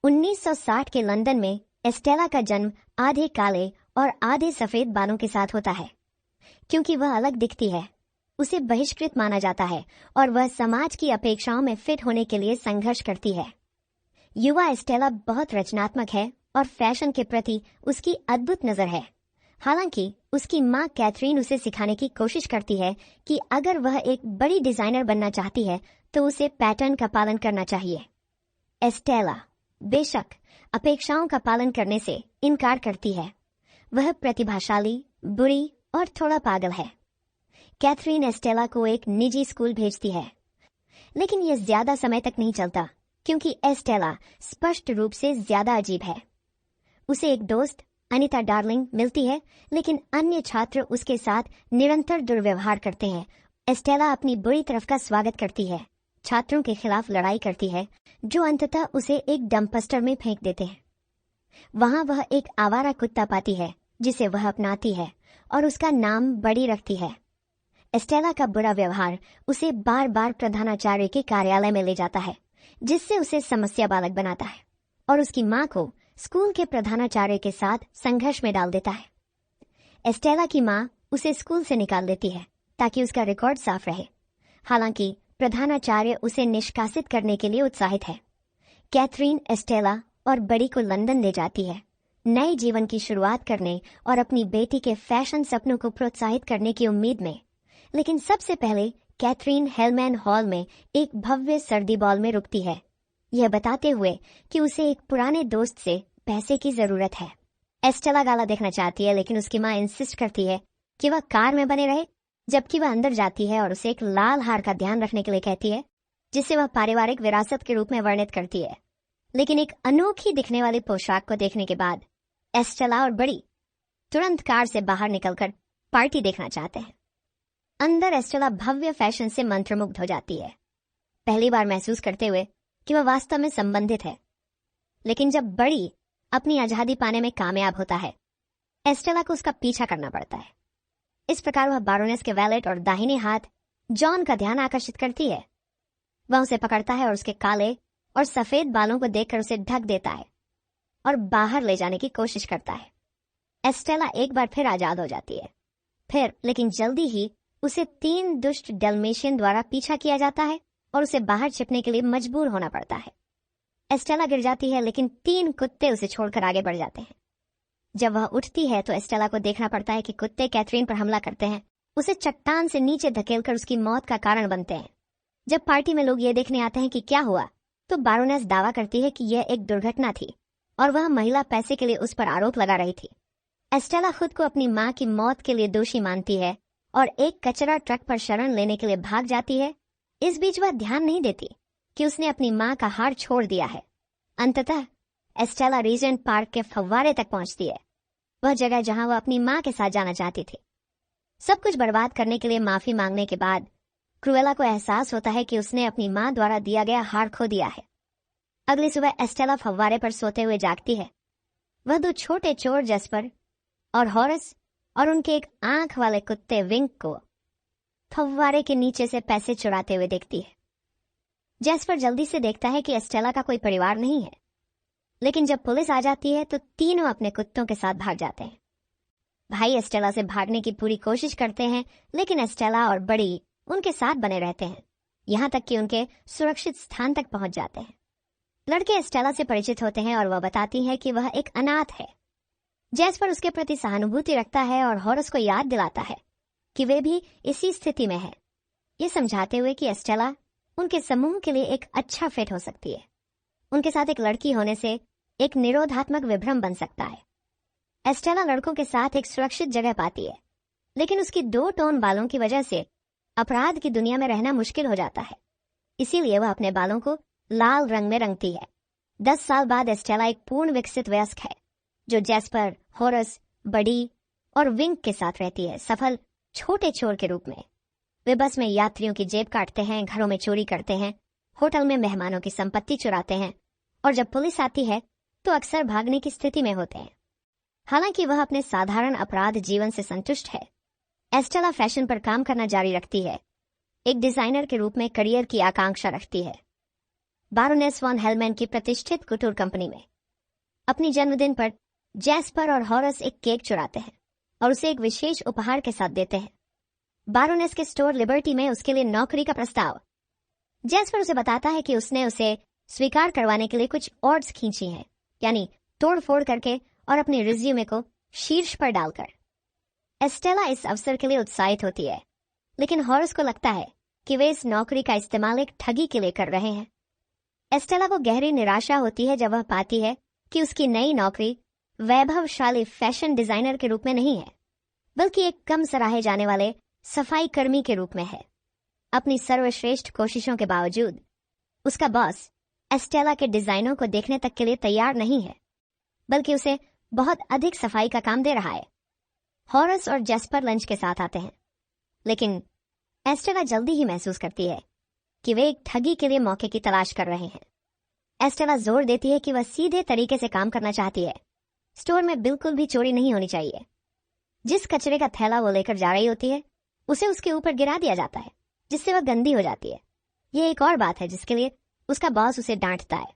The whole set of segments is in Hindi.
1960 के लंदन में एस्टेला का जन्म आधे काले और आधे सफेद बालों के साथ होता है। क्योंकि वह अलग दिखती है, उसे बहिष्कृत माना जाता है और वह समाज की अपेक्षाओं में फिट होने के लिए संघर्ष करती है। युवा एस्टेला बहुत रचनात्मक है और फैशन के प्रति उसकी अद्भुत नजर है। हालांकि उसकी मां कैथरीन उसे सिखाने की कोशिश करती है कि अगर वह एक बड़ी डिजाइनर बनना चाहती है तो उसे पैटर्न का पालन करना चाहिए। एस्टेला बेशक अपेक्षाओं का पालन करने से इनकार करती है। वह प्रतिभाशाली, बुरी और थोड़ा पागल है। कैथरीन एस्टेला को एक निजी स्कूल भेजती है, लेकिन यह ज्यादा समय तक नहीं चलता क्योंकि एस्टेला स्पष्ट रूप से ज्यादा अजीब है। उसे एक दोस्त अनीता डार्लिंग मिलती है, लेकिन अन्य छात्र उसके साथ निरंतर दुर्व्यवहार करते हैं। एस्टेला अपनी बुरी तरफ का स्वागत करती है, छात्रों के खिलाफ लड़ाई करती है जो अंततः उसे एक डंपस्टर में फेंक देते हैं। वहां वह एक आवारा कुत्ता पाती है जिसे वह अपनाती है और उसका नाम बड़ी रखती है। एस्टेला का बुरा व्यवहार उसे बार बार प्रधानाचार्य के कार्यालय में ले जाता है, जिससे उसे समस्या बालक बनाता है और उसकी मां को स्कूल के प्रधानाचार्य के साथ संघर्ष में डाल देता है। एस्टेला की मां उसे स्कूल से निकाल देती है ताकि उसका रिकॉर्ड साफ रहे। हालांकि प्रधानाचार्य उसे निष्कासित करने के लिए उत्साहित है। कैथरीन एस्टेला और बड़ी को लंदन ले जाती है, नए जीवन की शुरुआत करने और अपनी बेटी के फैशन सपनों को प्रोत्साहित करने की उम्मीद में। लेकिन सबसे पहले कैथरीन हेलमैन हॉल में एक भव्य सर्दी बॉल में रुकती है, यह बताते हुए कि उसे एक पुराने दोस्त से पैसे की जरूरत है। एस्टेला गाला देखना चाहती है, लेकिन उसकी मां इंसिस्ट करती है कि वह कार में बने रहे, जबकि वह अंदर जाती है और उसे एक लाल हार का ध्यान रखने के लिए कहती है, जिसे वह पारिवारिक विरासत के रूप में वर्णित करती है। लेकिन एक अनोखी दिखने वाली पोशाक को देखने के बाद एस्टेला और बड़ी तुरंत कार से बाहर निकलकर पार्टी देखना चाहते हैं। अंदर एस्टेला भव्य फैशन से मंत्रमुग्ध हो जाती है, पहली बार महसूस करते हुए कि वह वास्तव में संबंधित है। लेकिन जब बड़ी अपनी आजादी पाने में कामयाब होता है, एस्टेला को उसका पीछा करना पड़ता है। इस प्रकार वह बारोनेस के वैलेट और दाहिने हाथ जॉन का ध्यान आकर्षित करती है। वह उसे पकड़ता है और उसके काले और सफेद बालों को देखकर उसे ढक देता है और बाहर ले जाने की कोशिश करता है। एस्टेला एक बार फिर आजाद हो जाती है, लेकिन जल्दी ही उसे 3 दुष्ट डल्मेशियन द्वारा पीछा किया जाता है और उसे बाहर छिपने के लिए मजबूर होना पड़ता है। एस्टेला गिर जाती है, लेकिन 3 कुत्ते उसे छोड़कर आगे बढ़ जाते हैं। जब वह उठती है तो एस्टेला को देखना पड़ता है कि कुत्ते कैथरीन पर हमला करते हैं, उसे चट्टान से नीचे धकेलकर उसकी मौत का कारण बनते हैं। जब पार्टी में लोग ये देखने आते हैं कि क्या हुआ, तो बारोनेस दावा करती है कि यह एक दुर्घटना थी और वह महिला पैसे के लिए उस पर आरोप लगा रही थी। एस्टेला खुद को अपनी मां की मौत के लिए दोषी मानती है और एक कचरा ट्रक पर शरण लेने के लिए भाग जाती है। इस बीच वह ध्यान नहीं देती कि उसने अपनी मां का हार छोड़ दिया है। अंततः एस्टेला रीजेंट पार्क के फव्वारे तक पहुंचती है, वह जगह जहां वह अपनी मां के साथ जाना चाहती थी। सब कुछ बर्बाद करने के लिए माफी मांगने के बाद क्रुएला को एहसास होता है कि उसने अपनी मां द्वारा दिया गया हार खो दिया है। अगली सुबह एस्टेला फव्वारे पर सोते हुए जागती है। वह 2 छोटे चोर जेस्पर और हॉरस और उनके एक आंख वाले कुत्ते विंक को फव्वारे के नीचे से पैसे चुराते हुए देखती है। जेस्पर जल्दी से देखता है कि एस्टेला का कोई परिवार नहीं है, लेकिन जब पुलिस आ जाती है तो तीनों अपने कुत्तों के साथ भाग जाते हैं। भाई एस्टेला से भागने की पूरी कोशिश करते हैं, लेकिन एस्टेला और बड़ी उनके साथ बने रहते हैं, यहां तक कि उनके सुरक्षित स्थान तक पहुंच जाते हैं। लड़के एस्टेला से परिचित होते हैं और वह बताती है कि वह एक अनाथ है। जेस्पर उसके प्रति सहानुभूति रखता है और हॉरस को याद दिलाता है कि वे भी इसी स्थिति में है, ये समझाते हुए कि एस्टेला उनके समूह के लिए एक अच्छा फिट हो सकती है। उनके साथ एक लड़की होने से एक निरोधात्मक विभ्रम बन सकता है। एस्टेला लड़कों के साथ एक सुरक्षित जगह पाती है, लेकिन उसकी 2 टोन बालों की वजह से अपराध की दुनिया में रहना मुश्किल हो जाता है। इसीलिए वह अपने बालों को लाल रंग में रंगती है। 10 साल बाद एस्टेला एक पूर्ण विकसित वयस्क है, जो जेस्पर, हॉरस, बडी और विंक के साथ रहती है, सफल छोटे चोर के रूप में। वे बस में यात्रियों की जेब काटते हैं, घरों में चोरी करते हैं, होटल में मेहमानों की संपत्ति चुराते हैं और जब पुलिस आती है तो अक्सर भागने की स्थिति में होते हैं। हालांकि वह अपने साधारण अपराध जीवन से संतुष्ट है। एस्टेला फैशन पर काम करना जारी रखती है, एक डिजाइनर के रूप में करियर की आकांक्षा रखती है। बारोनेस वॉन हेलमैन की प्रतिष्ठित कुटूर कंपनी में। अपनी जन्मदिन पर जैस्पर और हॉरस एक केक चुराते हैं और उसे एक विशेष उपहार के साथ देते हैं। बारोनेस के स्टोर लिबर्टी में उसके लिए नौकरी का प्रस्ताव। जैस्पर उसे बताता है कि उसने उसे स्वीकार करवाने के लिए कुछ ऑड्स खींची हैं, यानी तोड़ फोड़ करके और अपने रिज्यूमे को शीर्ष पर डालकर। एस्टेला इस अवसर के लिए उत्साहित होती है, लेकिन हॉरस को लगता है कि वे इस नौकरी का इस्तेमाल एक ठगी के लिए कर रहे हैं। एस्टेला को गहरी निराशा होती है जब वह पाती है कि उसकी नई नौकरी वैभवशाली फैशन डिजाइनर के रूप में नहीं है, बल्कि एक कम सराहे जाने वाले सफाई कर्मी के रूप में है। अपनी सर्वश्रेष्ठ कोशिशों के बावजूद उसका बॉस एस्टेला के डिजाइनों को देखने तक के लिए तैयार नहीं है, बल्कि उसे बहुत अधिक सफाई का काम दे रहा है। हॉरस और जैस्पर लंच के साथ आते हैं, लेकिन एस्टेला जल्दी ही महसूस करती है कि वे एक ठगी के लिए मौके की तलाश कर रहे हैं। एस्टेला जोर देती है कि वह सीधे तरीके से काम करना चाहती है। स्टोर में बिल्कुल भी चोरी नहीं होनी चाहिए। जिस कचरे का थैला वो लेकर जा रही होती है, उसे उसके ऊपर गिरा दिया जाता है, जिससे वह गंदी हो जाती है। यह एक और बात है जिसके लिए उसका बॉस उसे डांटता है।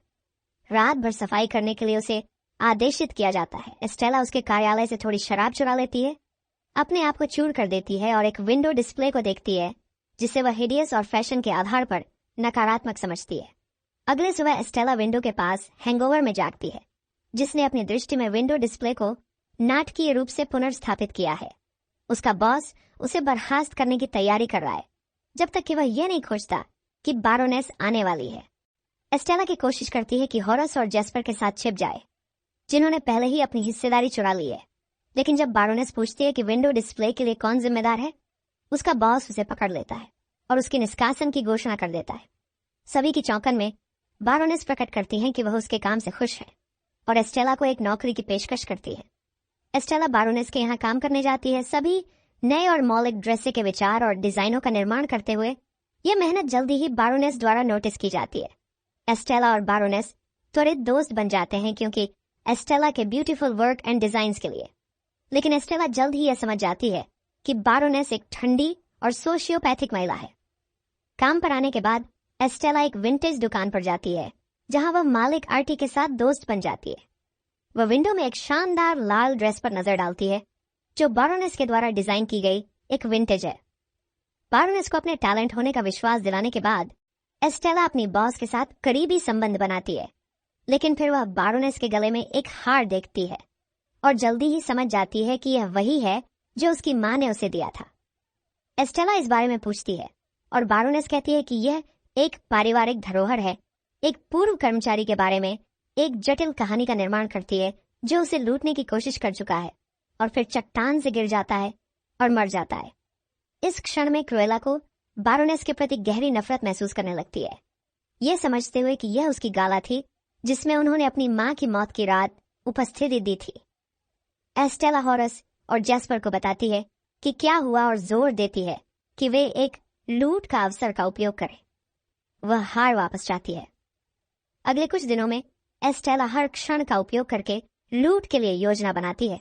रात भर सफाई करने के लिए उसे आदेशित किया जाता है। एस्टेला उसके कार्यालय से थोड़ी शराब चुरा लेती है, अपने आप को चूर कर देती है और एक विंडो डिस्प्ले को देखती है जिसे वह हिडियस और फैशन के आधार पर नकारात्मक समझती है। अगले सुबह एस्टेला विंडो के पास हैंगओवर में जागती है, जिसने अपनी दृष्टि में विंडो डिस्प्ले को नाटकीय रूप से पुनर्स्थापित किया है। उसका बॉस उसे बर्खास्त करने की तैयारी कर रहा है, जब तक कि वह यह नहीं खोजता कि बारोनेस आने वाली है। एस्टेला की कोशिश करती है कि हॉरस और जैस्पर के साथ छिप जाए, जिन्होंने पहले ही अपनी हिस्सेदारी चुरा ली है। लेकिन जब बारोनेस पूछती है कि विंडो डिस्प्ले के लिए कौन जिम्मेदार है, उसका बॉस उसे पकड़ लेता है और उसके निष्कासन की घोषणा कर देता है। सभी की चौंकन में बारोनेस प्रकट करती है कि वह उसके काम से खुश है और एस्टेला को एक नौकरी की पेशकश करती है। एस्टेला बारोनेस के यहाँ काम करने जाती है, सभी नए और मौलिक ड्रेसे के विचार और डिजाइनों का निर्माण करते हुए। यह मेहनत जल्दी ही बारोनेस द्वारा नोटिस की जाती है। एस्टेला और बारोनेस त्वरित दोस्त बन जाते हैं, क्योंकि एस्टेला के ब्यूटीफुल वर्क एंड डिजाइन्स के लिए। लेकिन एस्टेला जल्द ही यह समझ जाती है कि बारोनेस एक ठंडी और सोशियोपैथिक महिला है। काम पर आने के बाद एस्टेला एक विंटेज दुकान पर जाती है, जहां वह मालिक आर्टी के साथ दोस्त बन जाती है। वह विंडो में एक शानदार लाल ड्रेस पर नजर डालती है, जो बारोनेस के द्वारा डिजाइन की गई एक विंटेज है। बारोनेस को अपने टैलेंट होने का विश्वास दिलाने के बाद एस्टेला अपनी बॉस के साथ करीबी संबंध बनाती है, लेकिन फिर वह बारोनेस के गले में एक हार देखती है और जल्दी ही समझ जाती है कि यह वही है जो उसकी मां ने उसे दिया था। एस्टेला इस बारे में पूछती है और बारोनेस कहती है कि यह एक पारिवारिक धरोहर है। एक पूर्व कर्मचारी के बारे में एक जटिल कहानी का निर्माण करती है, जो उसे लूटने की कोशिश कर चुका है और फिर चट्टान से गिर जाता है और मर जाता है। इस क्षण में क्रुएला को बारोनेस के प्रति गहरी नफरत महसूस करने लगती है, यह समझते हुए कि यह उसकी गाला थी जिसमें उन्होंने अपनी मां की मौत की रात उपस्थिति दी थी। एस्टेला हॉरस और जैस्पर को बताती है कि क्या हुआ और जोर देती है कि वे एक लूट का अवसर का उपयोग करें। वह हार वापस चाहती है। अगले कुछ दिनों में एस्टेला हर क्षण का उपयोग करके लूट के लिए योजना बनाती है।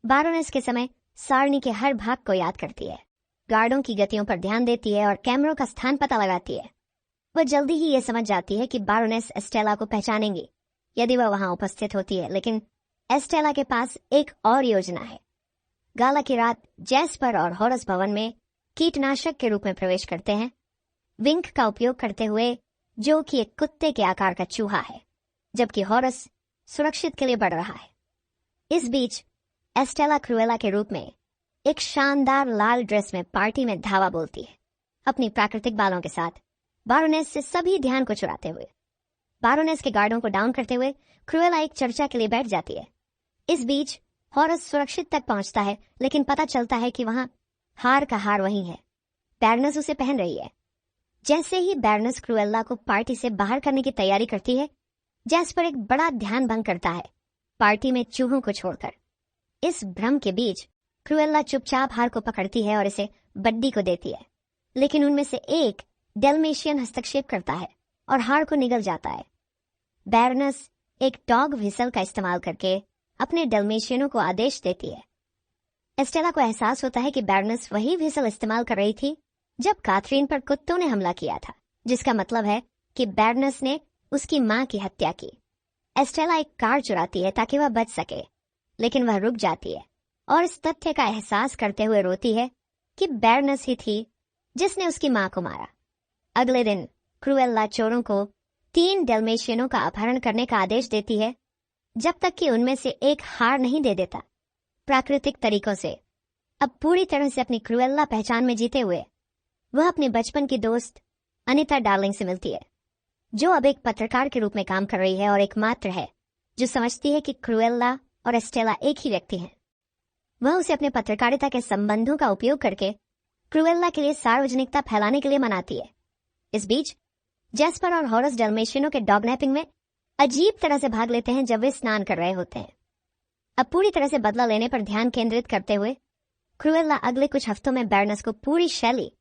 बारोनेस के समय सारणी के हर भाग को याद करती है, गार्डों की गतियों पर ध्यान देती है और कैमरों का स्थान पता लगाती है। वह जल्दी ही यह समझ जाती है कि बारोनेस एस्टेला को पहचानेंगी यदि वह वहां उपस्थित होती है, लेकिन एस्टेला के पास एक और योजना है। गाला की रात जैस्पर और हॉरस भवन में कीटनाशक के रूप में प्रवेश करते हैं, विंक का उपयोग करते हुए, जो कि एक कुत्ते के आकार का चूहा है, जबकि हॉरस सुरक्षित के लिए बढ़ रहा है। इस बीच एस्टेला क्रुएला के रूप में एक शानदार लाल ड्रेस में पार्टी में धावा बोलती है, अपनी प्राकृतिक बालों के साथ, बारोनेस से सभी ध्यान को चुराते हुए। बारोनेस के गार्डों को डाउन करते हुए क्रुएला एक चर्चा के लिए बैठ जाती है। इस बीच हॉरस सुरक्षित तक पहुंचता है, लेकिन पता चलता है कि वहां हार का हार वही है। बैरनस उसे पहन रही है। जैसे ही बैरनस क्रुएला को पार्टी से बाहर करने की तैयारी करती है, जैस्पर एक बड़ा ध्यान भंग करता है, पार्टी में चूहों को छोड़कर। इस भ्रम के बीच क्रुएला चुपचाप हार को पकड़ती है और इसे बड्डी को देती है, लेकिन उनमें से एक डेल्मेशियन हस्तक्षेप करता है और हार को निगल जाता है। बैरनस एक डॉग व्हिसल का इस्तेमाल करके अपने डेल्मेशियनों को आदेश देती है। एस्टेला को एहसास होता है कि बैरनस वही व्हिसल इस्तेमाल कर रही थी जब काथरीन पर कुत्तों ने हमला किया था, जिसका मतलब है कि बैरनस ने उसकी मां की हत्या की। एस्टेला एक कार चुराती है ताकि वह बच सके, लेकिन वह रुक जाती है और इस तथ्य का एहसास करते हुए रोती है कि बैरनस ही थी जिसने उसकी मां को मारा। अगले दिन क्रूएल्ला चोरों को 3 डेल्मेशियनों का अपहरण करने का आदेश देती है, जब तक कि उनमें से एक हार नहीं दे देता। प्राकृतिक तरीकों से अब पूरी तरह से अपनी क्रूएल्ला पहचान में जीते हुए वह अपने बचपन की दोस्त अनीता डार्लिंग से मिलती है, जो अब एक पत्रकार के रूप में काम कर रही है और एकमात्र है जो समझती है कि क्रूएल्ला और एस्टेला एक ही व्यक्ति हैं। वह उसे अपने पत्रकारिता के संबंधों का उपयोग करके क्रूएल्ला के लिए सार्वजनिकता फैलाने के लिए मनाती है। इस बीच जैस्पर और हॉरस डेल्मेशियनों के डॉगनैपिंग में अजीब तरह से भाग लेते हैं जब वे स्नान कर रहे होते हैं। अब पूरी तरह से बदला लेने पर ध्यान केंद्रित करते हुए क्रूएल्ला अगले कुछ हफ्तों में बैरनस को पूरी शैली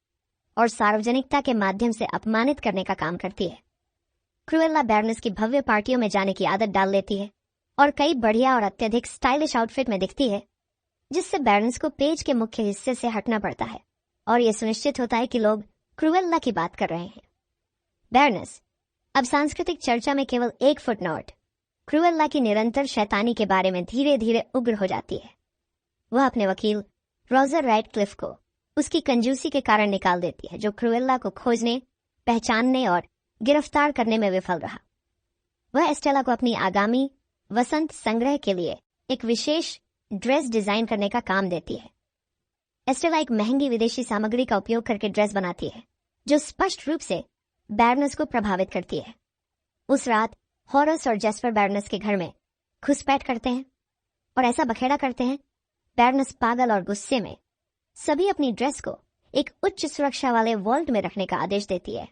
और सार्वजनिकता के माध्यम से अपमानित करने का काम करती है। क्रूएल्ला बैरनस की भव्य पार्टियों में जाने की आदत डाल लेती है और कई बढ़िया और अत्यधिक स्टाइलिश आउटफिट में दिखती है, जिससे बैरनस को पेज के मुख्य हिस्से से हटना पड़ता है और यह सुनिश्चित होता है कि लोग क्रूएल्ला की बात कर रहे हैं। बैरनस अब सांस्कृतिक चर्चा में केवल एक फुटनोट क्रूएल्ला की निरंतर शैतानी के बारे में धीरे धीरे उग्र हो जाती है। वह अपने वकील रॉजर राइटक्लिफ को उसकी कंजूसी के कारण निकाल देती है, जो क्रूएल्ला को खोजने, पहचानने और गिरफ्तार करने में विफल रहा। वह एस्टेला को अपनी आगामी वसंत संग्रह के लिए एक विशेष ड्रेस डिजाइन करने का काम देती है। एस्टेला एक महंगी विदेशी सामग्री का उपयोग करके ड्रेस बनाती है, जो स्पष्ट रूप से बैरनस को प्रभावित करती है। उस रात हॉरस और जैस्पर बैरनस के घर में घुसपैठ करते हैं और ऐसा बखेड़ा करते हैं। बैरनस पागल और गुस्से में सभी अपनी ड्रेस को एक उच्च सुरक्षा वाले वॉल्ट में रखने का आदेश देती है।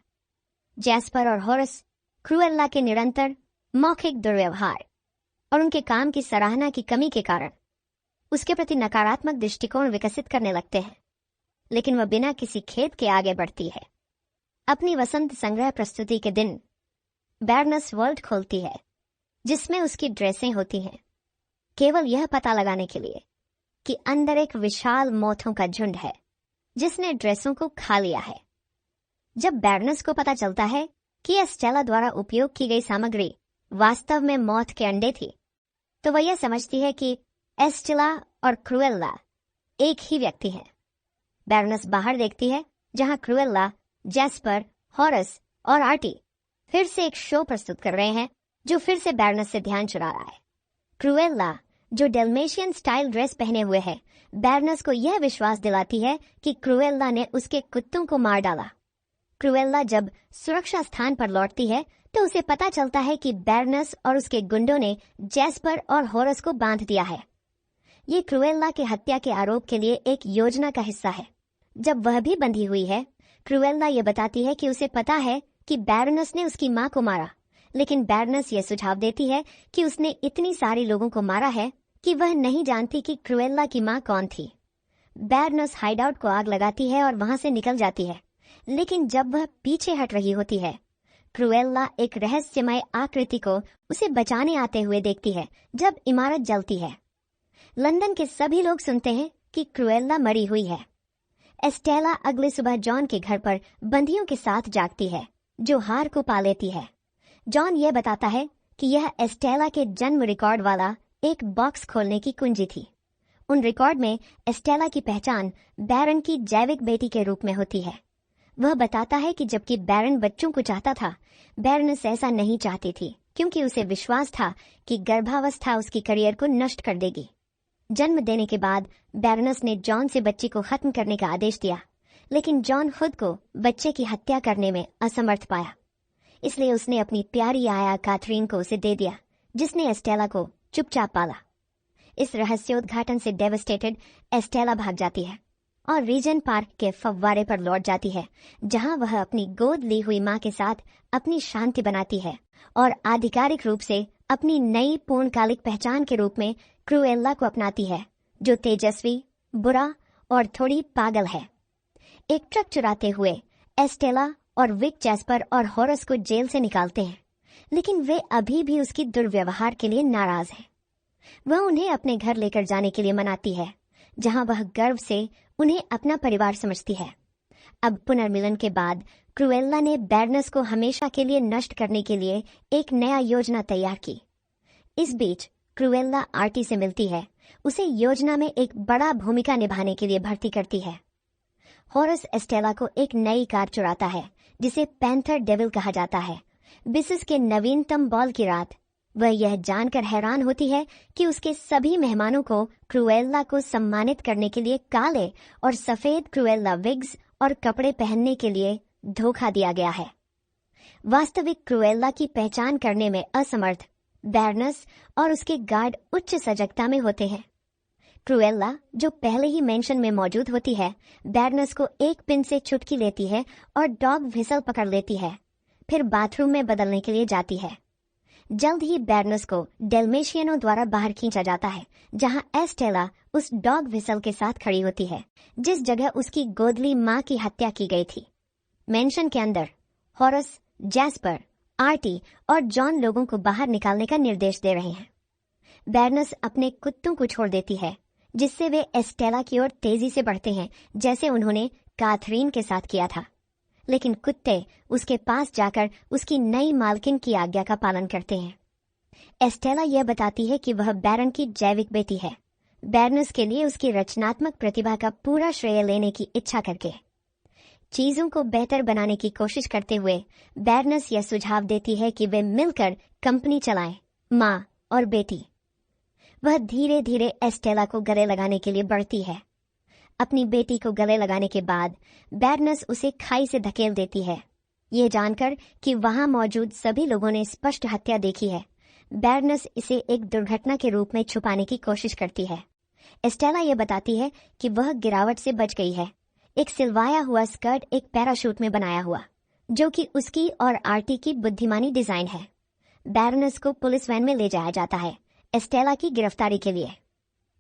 जैस्पर और हॉरस क्रूएल्ला के निरंतर मौखिक दुर्व्यवहार और उनके काम की सराहना की कमी के कारण उसके प्रति नकारात्मक दृष्टिकोण विकसित करने लगते हैं, लेकिन वह बिना किसी खेद के आगे बढ़ती है। अपनी वसंत संग्रह प्रस्तुति के दिन बैरनस वॉल्ट खोलती है जिसमें उसकी ड्रेसें होती हैं, केवल यह पता लगाने के लिए कि अंदर एक विशाल मोथों का झुंड है जिसने ड्रेसों को खा लिया है। जब बैरनस को पता चलता है कि एस्टेला द्वारा उपयोग की गई सामग्री वास्तव में मौत के अंडे थी, तो वह यह समझती है कि एस्टेला और क्रूएल्ला एक ही व्यक्ति हैं। बैरनस बाहर देखती है जहां क्रूएल्ला, जैस्पर, हॉरस और आर्टी फिर से एक शो प्रस्तुत कर रहे हैं जो फिर से बैरनस से ध्यान चुरा रहा है। क्रूएल्ला, जो डेल्मेशियन स्टाइल ड्रेस पहने हुए है, बैरनस को यह विश्वास दिलाती है कि क्रूएल्ला ने उसके कुत्तों को मार डाला। क्रूएल्ला जब सुरक्षा स्थान पर लौटती है तो उसे पता चलता है कि बैरनस और उसके गुंडों ने जैस्पर और हॉरस को बांध दिया है। ये क्रूएल्ला के हत्या के आरोप के लिए एक योजना का हिस्सा है। जब वह भी बंधी हुई है, क्रूएल्ला ये बताती है कि उसे पता है कि बैरनस ने उसकी मां को मारा, लेकिन बैरनस यह सुझाव देती है कि उसने इतनी सारी लोगों को मारा है कि वह नहीं जानती कि क्रूएल्ला की मां कौन थी। बैरनस हाइडआउट को आग लगाती है और वहां से निकल जाती है, लेकिन जब वह पीछे हट रही होती है, क्रूएल्ला एक रहस्यमय आकृति को उसे बचाने आते हुए देखती है जब इमारत जलती है। लंदन के सभी लोग सुनते हैं कि क्रूएल्ला मरी हुई है। एस्टेला अगले सुबह जॉन के घर पर बंदियों के साथ जागती है, जो हार को पा लेती है। जॉन यह बताता है कि यह एस्टेला के जन्म रिकॉर्ड वाला एक बॉक्स खोलने की कुंजी थी। उन रिकॉर्ड में एस्टेला की पहचान बैरन की जैविक बेटी के रूप में होती है। वह बताता है कि जबकि बैरन बच्चों को चाहता था, बैरनस ऐसा नहीं चाहती थी, क्योंकि उसे विश्वास था कि गर्भावस्था उसकी करियर को नष्ट कर देगी। जन्म देने के बाद बैरनस ने जॉन से बच्ची को खत्म करने का आदेश दिया, लेकिन जॉन खुद को बच्चे की हत्या करने में असमर्थ पाया। इसलिए उसने अपनी प्यारी आया कैथरीन को उसे दे दिया, जिसने एस्टेला को चुपचाप पाला। इस रहस्योद्घाटन से डेवस्टेटेड एस्टेला भाग जाती है और रीजन पार्क के फव्वारे पर लौट जाती है, जहां वह अपनी गोद ली हुई मां के साथ अपनी शांति बनाती है और आधिकारिक रूप से अपनी नई पूर्णकालिक पहचान के रूप में क्रूएल्ला को अपनाती है, जो तेजस्वी, बुरा और थोड़ी पागल है। एक ट्रक चुराते हुए एस्टेला और विक जैस्पर और हॉरस को जेल से निकालते हैं, लेकिन वे अभी भी उसकी दुर्व्यवहार के लिए नाराज हैं। वह उन्हें अपने घर लेकर जाने के लिए मनाती है, जहां वह गर्व से उन्हें अपना परिवार समझती है। अब पुनर्मिलन के बाद क्रूएल्ला ने बैरनस को हमेशा के लिए नष्ट करने के लिए एक नया योजना तैयार की। इस बीच क्रूएल्ला आर्टी से मिलती है, उसे योजना में एक बड़ा भूमिका निभाने के लिए भर्ती करती है। हॉरस एस्टेला को एक नई कार चुराता है जिसे पैंथर डेविल कहा जाता है। बिसिस के नवीनतम बॉल की रात वह यह जानकर हैरान होती है कि उसके सभी मेहमानों को क्रूएल्ला को सम्मानित करने के लिए काले और सफेद क्रूएल्ला विग्स और कपड़े पहनने के लिए धोखा दिया गया है। वास्तविक क्रूएल्ला की पहचान करने में असमर्थ बैरनस और उसके गार्ड उच्च सजगता में होते हैं। क्रूएल्ला, जो पहले ही मेंशन में मौजूद होती है, बैरनस को एक पिन से चुटकी लेती है और डॉग व्हिसल पकड़ लेती है, फिर बाथरूम में बदलने के लिए जाती है। जल्द ही बैरनस को डेल्मेशियनों द्वारा बाहर खींचा जाता है, जहां एस्टेला उस डॉग व्हिसल के साथ खड़ी होती है जिस जगह उसकी गोदली मां की हत्या की गई थी। मेंशन के अंदर हॉरस, जैस्पर, आर्टी और जॉन लोगों को बाहर निकालने का निर्देश दे रहे हैं। बैरनस अपने कुत्तों को छोड़ देती है, जिससे वे एस्टेला की ओर तेजी से बढ़ते हैं, जैसे उन्होंने काथरीन के साथ किया था। लेकिन कुत्ते उसके पास जाकर उसकी नई मालकिन की आज्ञा का पालन करते हैं। एस्टेला यह बताती है कि वह बैरन की जैविक बेटी है, बैरनस के लिए उसकी रचनात्मक प्रतिभा का पूरा श्रेय लेने की इच्छा करके। चीजों को बेहतर बनाने की कोशिश करते हुए बैरनस यह सुझाव देती है कि वे मिलकर कंपनी चलाएं, मां और बेटी। वह धीरे धीरे एस्टेला को गले लगाने के लिए बढ़ती है। अपनी बेटी को गले लगाने के बाद बैरनस उसे खाई से धकेल देती है। ये जानकर कि वहां मौजूद सभी लोगों ने स्पष्ट हत्या देखी है, बैरनस इसे एक दुर्घटना के रूप में छुपाने की कोशिश करती है। एस्टेला यह बताती है कि वह गिरावट से बच गई है, एक सिलवाया हुआ स्कर्ट एक पैराशूट में बनाया हुआ, जो कि उसकी और आर्टी की बुद्धिमानी डिजाइन है। बैरनस को पुलिस वैन में ले जाया जाता है एस्टेला की गिरफ्तारी के लिए।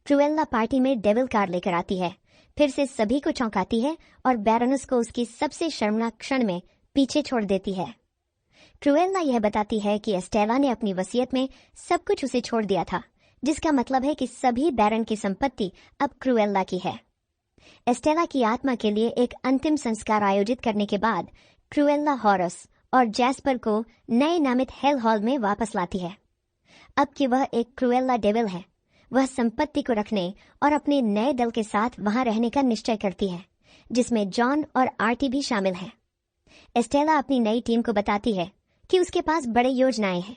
क्रूएल्ला पार्टी में डेविल कार लेकर आती है, फिर से सभी को चौंकाती है और बैरनस को उसकी सबसे शर्मनाक क्षण में पीछे छोड़ देती है। क्रूएल्ला यह बताती है कि एस्टेला ने अपनी वसीयत में सब कुछ उसे छोड़ दिया था, जिसका मतलब है कि सभी बैरन की संपत्ति अब क्रूएल्ला की है। एस्टेला की आत्मा के लिए एक अंतिम संस्कार आयोजित करने के बाद क्रूएल्ला हॉरस और जैस्पर को नए नामित हेल हॉल में वापस लाती है। अब कि वह एक क्रूएल्ला डेविल है, वह संपत्ति को रखने और अपने नए दल के साथ वहां रहने का निश्चय करती है, जिसमें जॉन और आर्टी भी शामिल हैं। एस्टेला अपनी नई टीम को बताती है कि उसके पास बड़े योजनाएं हैं।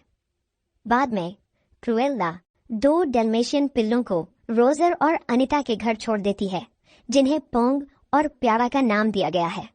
बाद में क्रूएल्ला 2 डेल्मेशियन पिल्लों को रोजर और अनिता के घर छोड़ देती है, जिन्हें पोंग और प्यारा का नाम दिया गया है।